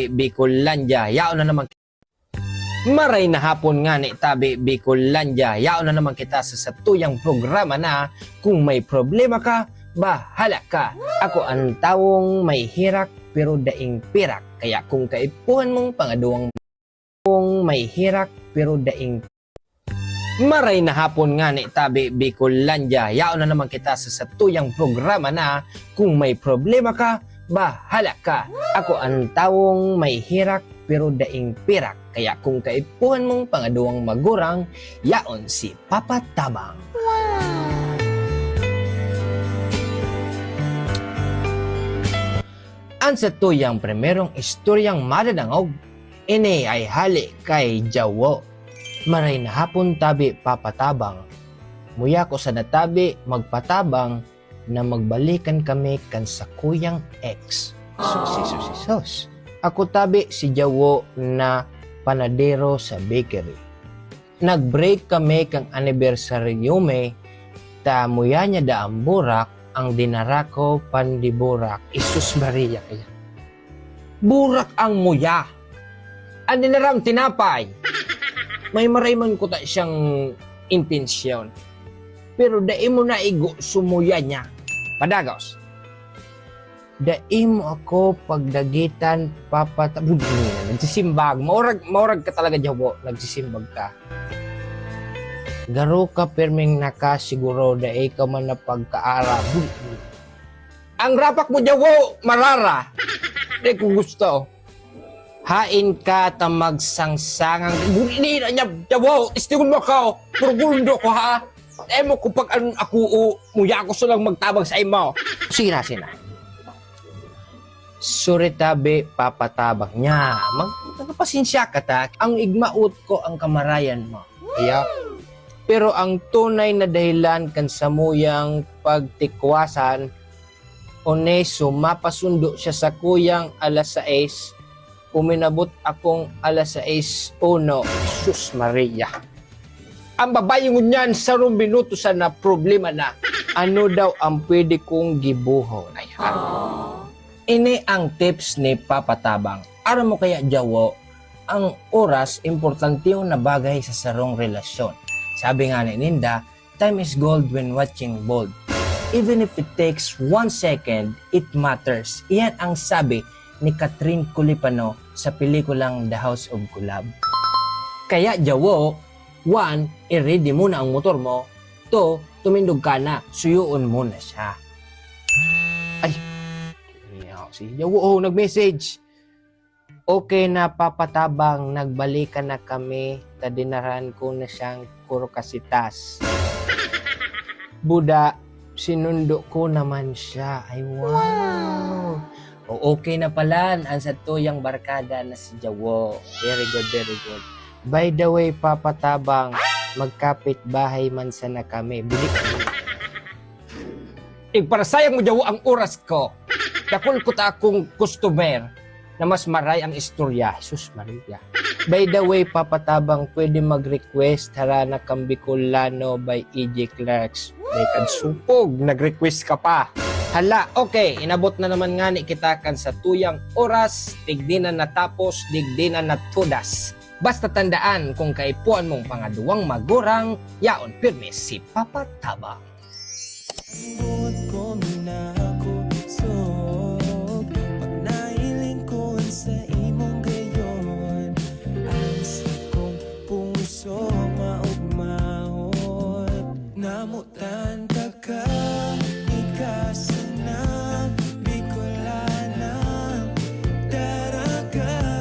Bicolandia, yao na naman. Maray na hapon nga ni tabi Bicolandia, yao na naman kita sa satuyang programa na kung may problema ka, bahala ka. Ako ang tawong may hirak pero daing pirak, kaya kung kaipuhan mong pangaduang kung may hirak pero daing. Maray na hapon nga ni tabi Bicolandia, yao na naman kita sa satuyang programa na kung may problema ka, bahala ka. Ako ang tawong may hirak pero daing pirak, kaya kung kaipuhan mong pangaduang magurang, yaon si Papa Tabang. Ang satuyang primerong istoryang madadangog, ini ay hali kay Jawo. Maray na hapon tabi Papa Tabang. Muya ko sa natabi magpatabang na magbalikan kami kan sa kuyang ex. Sus. Ako tabi si Jawo na panadero sa bakery. Nag-break kami kang anniversary yume, ta muya niya da ang burak, ang dinarako pandiburak. Isus Maria kaya. Burak ang muya. Ang dinaram tinapay. May marayman ko ta siyang intensyon. Pero dai mo na igo sumuya niya. Padagaos. Dai mo ako pagdagitan papatabud na nagsisimbag. Maurag ka talaga Jawo, nagsisimbag ka. Garo ka perming nakasiguro dai ka man na pagkaara. Ang rapak mo Jawo, marara. Dai ko gusto. Hain ka ta magsangsangang buli na niya Jawo, istigon mo ka. Purgundo ko ha. Emo ko pag ako muya ko lang magtabag sa imo. Sira sina. Sorry tabi papatabak niya. Magpapasensya ka ta. Ang igmaot ko ang kamarayan mo. Kaya, pero ang tunay na dahilan kan samuyang pagtikwasan, oneso mapasundo siya sa kuyang alas 6. Uminabot akong alas 6:01. Sus Maria. Ang babayong niyan sa minuto sa na problema na. Ano daw ang pwede kong gibuhon? Ay, ini ang tips ni Papa Tabang. Aram mo kaya Jawo, ang oras importante yung nabagay sa sarong relasyon. Sabi nga ni Ninda, time is gold when watching bold. Even if it takes 1 second, it matters. Iyan ang sabi ni Catherine Culipano sa pelikulang The House of Kulab. Kaya Jawo, 1, i-ready mo na ang motor mo. 2, tumindog ka na, suyuon mo na siya. Ay, si Jawo nag-message. Okay na Papa Tabang, nagbalikan na kami, tadinaran ko na siyang kurokasitas. Buda, sinundo ko naman siya. Ay wow. O okay na pala ang satuyang barkada na si Jawo. Very good, very good. By the way Papa Tabang, magkapit bahay man sana kami. Bilik. Para sayang mo Jawo ang oras ko. Dakol ko ta akong customer na mas maray ang istorya. Jesus Maria. By the way, Papa Tabang, pwede mag-request Harana Kambicolano by E.J. Clarks. May kadsupog, nag-request ka pa. Hala, okay, inabot na naman nga ni kita kan sa tuyang oras, digdi na natapos, digdi na natudas. Basta tandaan, kung kaipuan mong pangaduwang magurang, yaon pirme si Papa Tabang. Sa imong gayon, ang sikong puso maugmahon, namutan